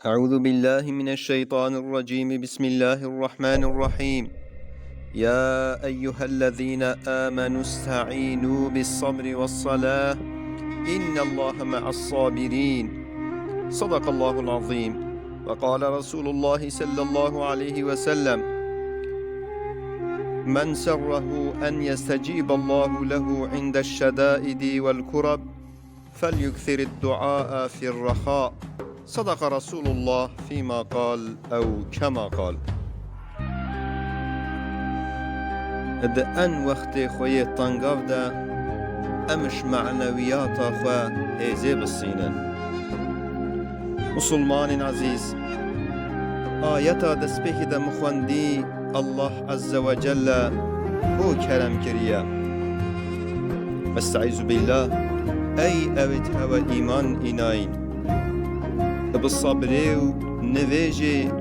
أعوذ بالله من الشيطان الرجيم. بسم الله الرحمن الرحيم. يا أيها الذين آمنوا استعينوا بالصبر والصلاة إن الله مع الصابرين. صدق الله العظيم. وقال رسول الله صلى الله عليه وسلم: من سره أن يستجيب الله له عند الشدائد والكرب فليكثر الدعاء في الرخاء. صدق رسول الله فيما قال أو كما قال. ده أن وقت خوي طنقاف ده أمش معنويات أخوة هيزي بالصينة. مسلمان عزيز، آياتا دسبه ده مخواندي الله عز وجل هو كرم كريا. استعيذ بالله أي أبت هوا إيمان إناين بالصبر و نواجه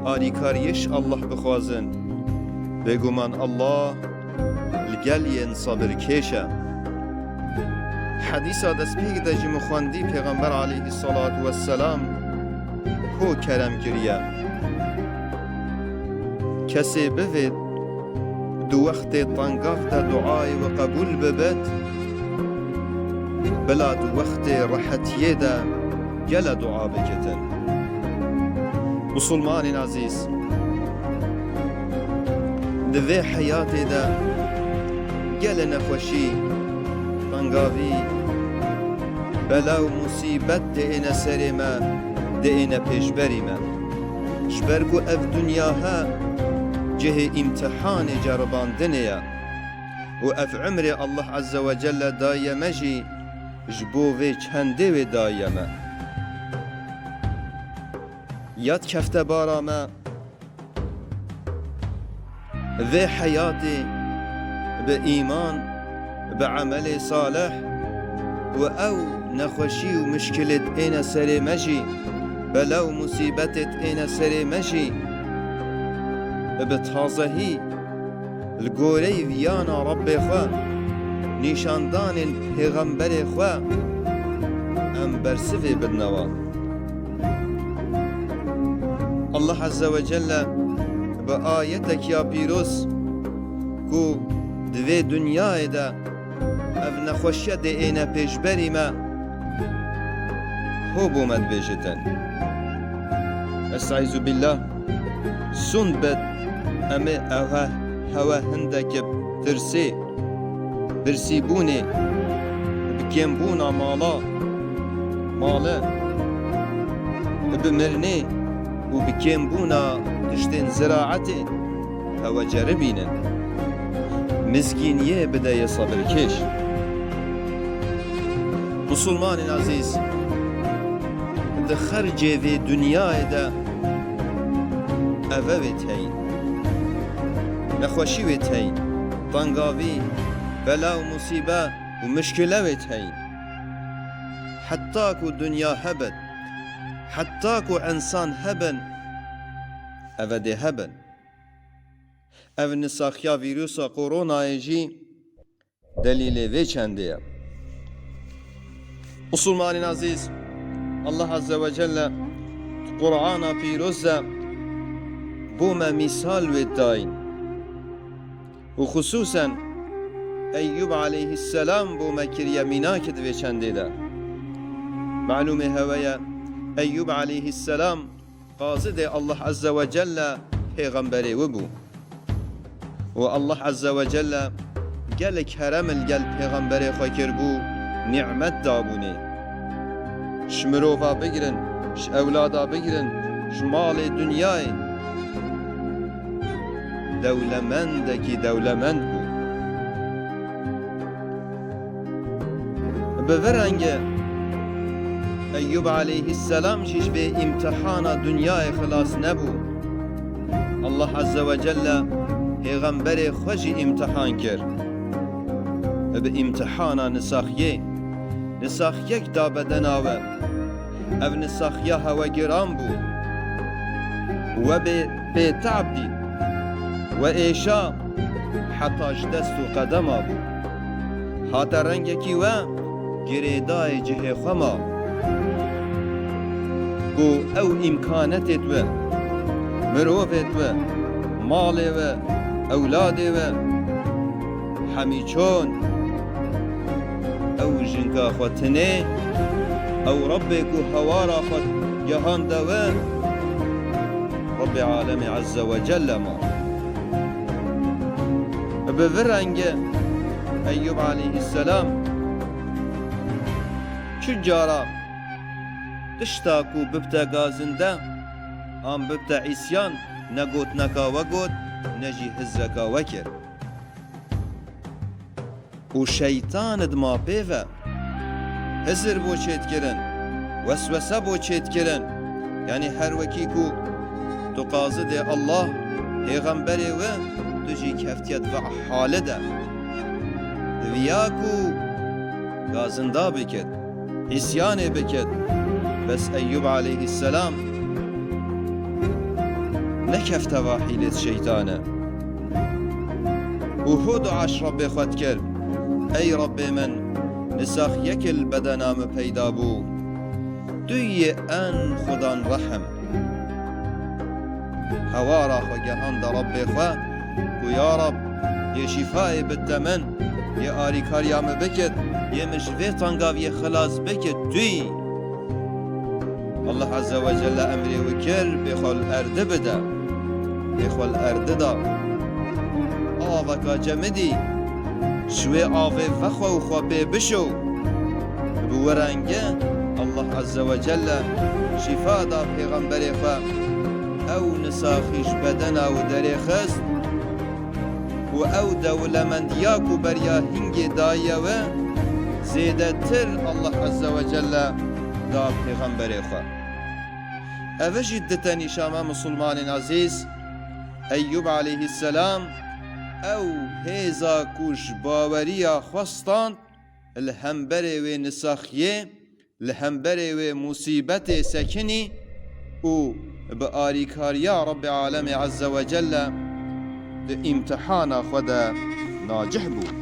آریکاریش الله بخوازن بگومان الله لگلین صبر کشه. حدیث دست پیگ دا جی مخواندی پیغمبر علیه الصلاة والسلام هو کرم کریه. کسی بوید دو وقت طنقاف دا دعای و قبول ببت بلا دو وقت راحتیه دا گل دعا بکتن. مسلمان عزیز، دوی حیاتی دا گل نخوشی طنقاوی بلا و مصیبت ده اینا سری ما ده اینا پیشبری ما شبرگو اف دنیاها جه امتحان جرباندنیا و اف عمر الله عز وجل دایمه جی جبوه چنده و دایمه یاد کفته بارامه و حیاتی به ایمان به عمل صالح و او نخوشی و مشکلت این سر مجی بلا و مصیبتت این سر مجی به تازهی الگوری ویانا رب خواه نیشاندان پیغمبر خواه ام برسفه بدنوا. الله عز وجل بآيتك يا بيروس كو دوی دنیای دا اف نخوشیه ده اینا پیشبری ما هو بومد بیجتن. استعیذ بالله سند بد امه اوه هوا هندک ترسی بونه بکیم بونا مالا بمرنه و بکیم بونا تشتین زراعته هوا جربینن مزگینیه بدای صبر کش. مسلمان عزیز، ده خرجه و دنیای ده اوه و تین نخوشی و تین طنقاوی بلا و مصیبه و مشکله و تین حتی که دنیا هبد حتی که انسان هبن اوه ده هبن او نساخیا ویروسا کورونا جی دلیل وی چنده. مسلمان عزیز، الله عز وجل قرآن پیروز بوما مثال و داین و خصوصا ایوب علیه السلام بوما کریا مناکد و چنده ده. معلوم هوaya ایوب علیه السلام قاصد الله عز وجل پیغمبری و بو و الله عز وجل گل کرم الگل پیغمبر خاکر بو نعمت دابونه شمروفا بگیرن ش اولادا بگیرن شمال دنیای دولمندکی دولمند بو بورنگ ایوب علیه السلام شش به امتحان دنیای خلاص نبو. الله عز وجل پیغمبر خوشی امتحان کرد به امتحان نساخیه دا بدن آوه او نساخیه هوا گرام بو و به تعب دی و ایشا حتاش دست و قدم آبو هاتا رنگکی و گریدای جه خما کو او امکانتت و مروفت و مال و اولاد و همی چون او جنگا خوتنه او ربی کو هوارا خود جهان دوه رب عالم عز و جل ما بفرنگ ایوب علیه السلام چجارا تشتا کو ببتا گازنده ام ببتا عیسیان نگوت نکا وگوت نجی هزکا وکر و شیطان دما پیوه هزر بو چیت کرن وسوسه بو چیت کرن یعنی هر وکی کو تو قاصد الله پیغمبری و تجی کفتیت و حاله ده ویا کو گازنده بکد عصیان بکد بس ایوب علیه السلام نکفت و حیلت شیطانه و هود عش رب خود کرد ای رب من نساخ یکل بدنام پیدا بو دوی ان خدان رحم هوارا خو گهان دا رب خو و یا رب یه شفای بالتمن یه آریکاریام بکد یه مشوه تنگاوی خلاص بکد دوی الله عز و جل امری وکر بخل ارد بده بخل ارد دا آوکا جمدی شوی آوه وخو و خوابه بشو بورنگه الله عز و جل شفا دا پیغمبر خو او نساخیش بدن او دری خست و او دولمندیاکو بریا هنگ دایه و زیده تر الله عز و جل دا پیغمبر خو اوه جدتا نشامه مسلمان عزیز ایوب علیه السلام او هیزا کوش باوریا خواستان الهمبر و نساخیه الهمبر و مصیبت سکنی او به آریکاریا رب عالم عز و جل ده امتحان خود ناجح بود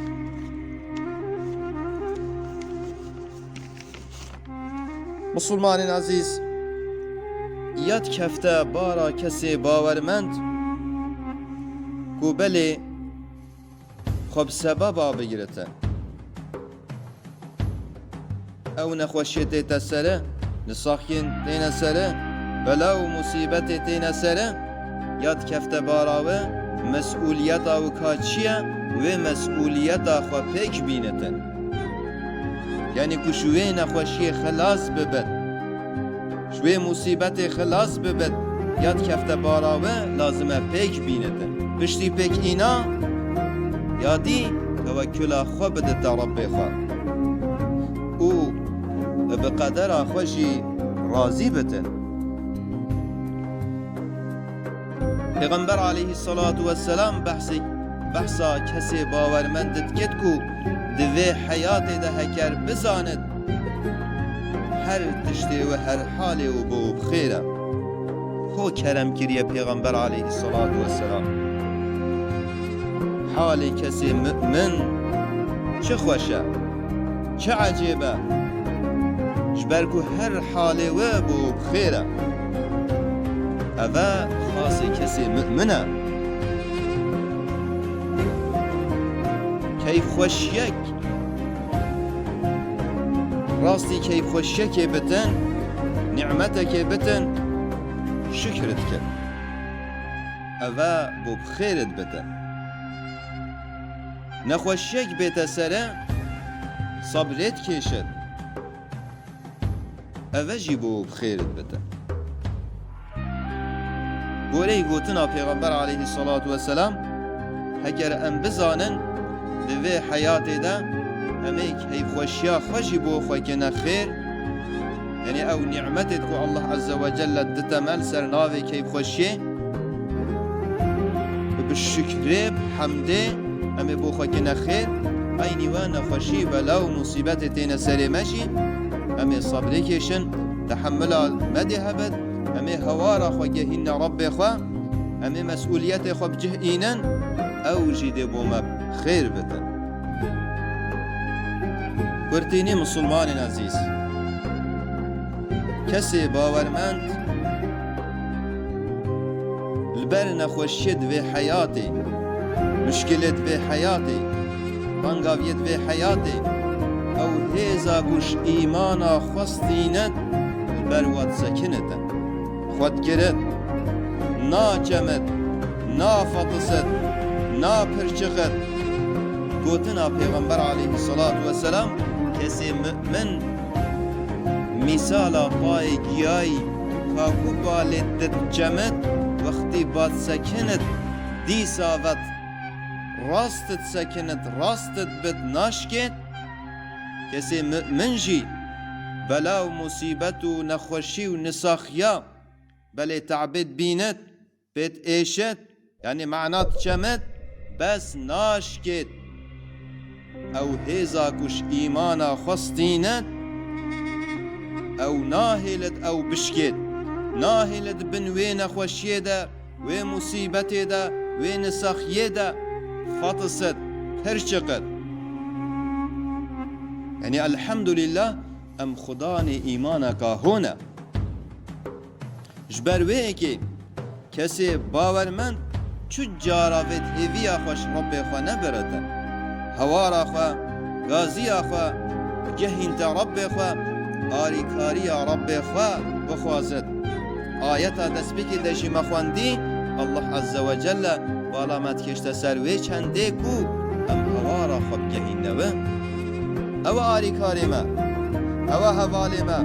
مسلمان عزیز یاد کفته بارا کسی باورمند کو بله خب سببا بگیرته او نخوشیت تسره نساخین تین سره بلا و مصیبت تین سره یاد کفته باراوه مسئولیت او کاچیه و مسئولیت خو پیک بینتن یعنی که شوی نخوشی خلاص ببد شوی مصیبت خلاص ببد یاد کفته باراوه لازمه پیک بینتن پشتی پیک اینا یادی توکل خو بده تا رب خو او به قدر خوشی راضی بتن پیغمبر علیه الصلاة والسلام بحثا کسی باورمندت کد کو دوی حیات ده هکر بزاند هر تشتی و هر حالی و بو بخیره خو کرم کریه پیغمبر علیه الصلاة والسلام حالی کسی مؤمن چه خوشه چه عجیبه جبرکو هر حالی و بو بخیره اوه خاصی کسی مؤمنه کیف خوشیک راستی کیف خوشیک بتن نعمتک بتن شکرت کن اوه بو بخیرت بتن نخوشیک بیت سره صبرت کشد اوه جی بو بخیرت بتن گوری گوتنا پیغمبر علیه الصلاة والسلام هگر ام بزانن دوی حیاتی ده امیک هی خوشیا خوشی بو خوی که نخیر یعنی او نعمتت کو الله عز و جل دتمل سر ناوی که خوشی بالشکر بحمده امی بو خوی که نخیر اینی و نخوشی بلا و مصیبت تین سر مشی امی صبری کشن تحمل مدی هبد امی هوارا خو گهین رب خو امی مسئولیت خو بجه اینن او جیده بومب خیر بتن ورتینی مسلمان عزیز کسی باورمند البر نخوشید و حیاتی مشکلت و حیاتی بانگاویت و حیاتی او هیزا گوش ایمانا خستینت البر واد سکنتا خود گرد نا چمد نا فطست نا پرچقت گوتنا پیغمبر علیه الصلاة والسلام کسی مؤمن مثالا پای گیایی کاکو بالت جمد وقتی باد سکنت دی ساوت راستت سکنت راستت بد ناشکت کسی مؤمن جی بلا و مصیبت و نخوشی و نساخیا بله تعبید بینت بيت ايشت يعني معنات جمد بس ناشكت او هيزاكوش ايمانا خستينت او ناهلت او بشكت ناهلت بن وين خوشيدا وين مصيبتدا وين سخيدا فطست هرشقت يعني الحمد لله ام خداني ايمانك هنا جبر ويكي کسی باورمند چو جاراوت هویا خوش رب خو نبرده هوارا خو غازی خو جهین تا رب خو آریکاری رب خو بخوازد آیتا دست بکی دجی مخواندی الله عز و جل بالامت کشت سروی چنده کو ام هوارا خو جهین نوه او آریکاری ما او حوالی ما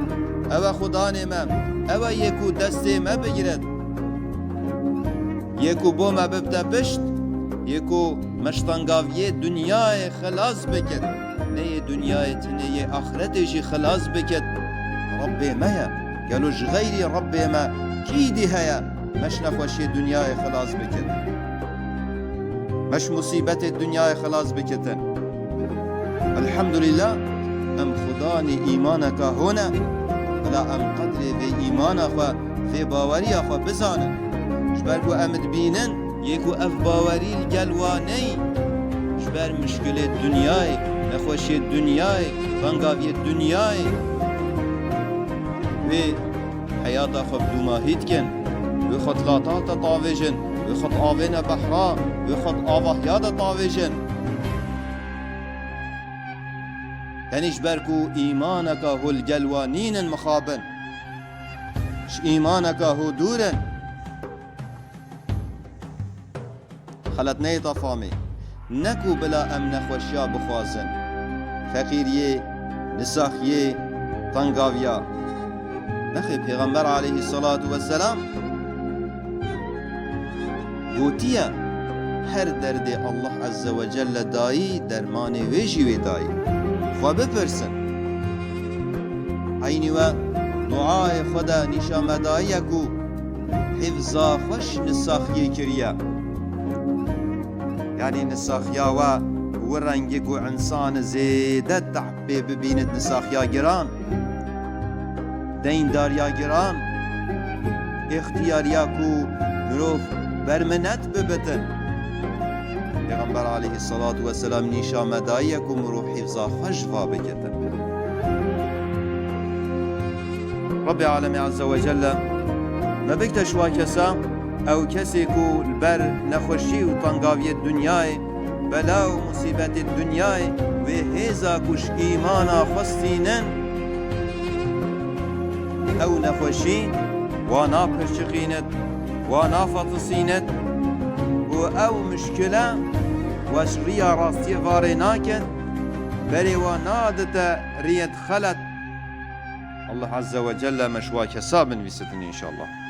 او خدانی ما او یکو دستی ما بگیرد یکو بو ما ببدا پشت یکو مشتنگاویه دنیای خلاص بکد نه دنیای تنه آخرت جی خلاص بکد ربی مایا گلوش غیری ربی ما کیدی هیا مش نخوشی دنیای خلاص بکد مش مصیبت دنیای خلاص بکد الحمدلله ام خدانی ایمانک هونه ولا ام قدر في ایمانک في باوریک بزانه جبركو امد بينن يكو اف باوري الجلواني جبر مشكلة الدنياي نخوشي الدنياي بانقافية الدنياي و حياة خب دوما هيتكن و خطلاتات طاوجن و خط آوين بحرا و خط آواهيات طاوجن يعني جبركو ايمانك هو الجلوانين المخابن ايمانك هو دورن خلت نیتا فامی نکو بلا ام نخوشیا بخوازن فقیریه نساخیه تنگاویا نخی پیغمبر علیه الصلاة والسلام گوتیه هر درد الله عز و جل دایی درمان ویجی وی دایی خوا بپرسن عینی و دعای خدا نشامدایی کو حفظا خوش نساخیه کریه يعني نساخيا ورنجك وإنسان زيادة تعبي ببينت نساخيا جران دين داريا جران اختياريا كو مروف برمنت ببتن پیغمبر عليه الصلاة والسلام نيشا مدايا كو مروف حفظا خجفا بكتن رب العالمين عز وجل ما بكتشوا كسا او کسی کو البر نخوشی و تنگاوی دنیای بلا و مصیبت دنیای و هیزا کش ایمانا خستینن او نخوشی وانا پرچقینت وانا فطسینت و او مشکله وش ریا راستی واره ناکن بری وانا دتا ریت خلت الله عز وجل مشواک حساب نویستن انشاءالله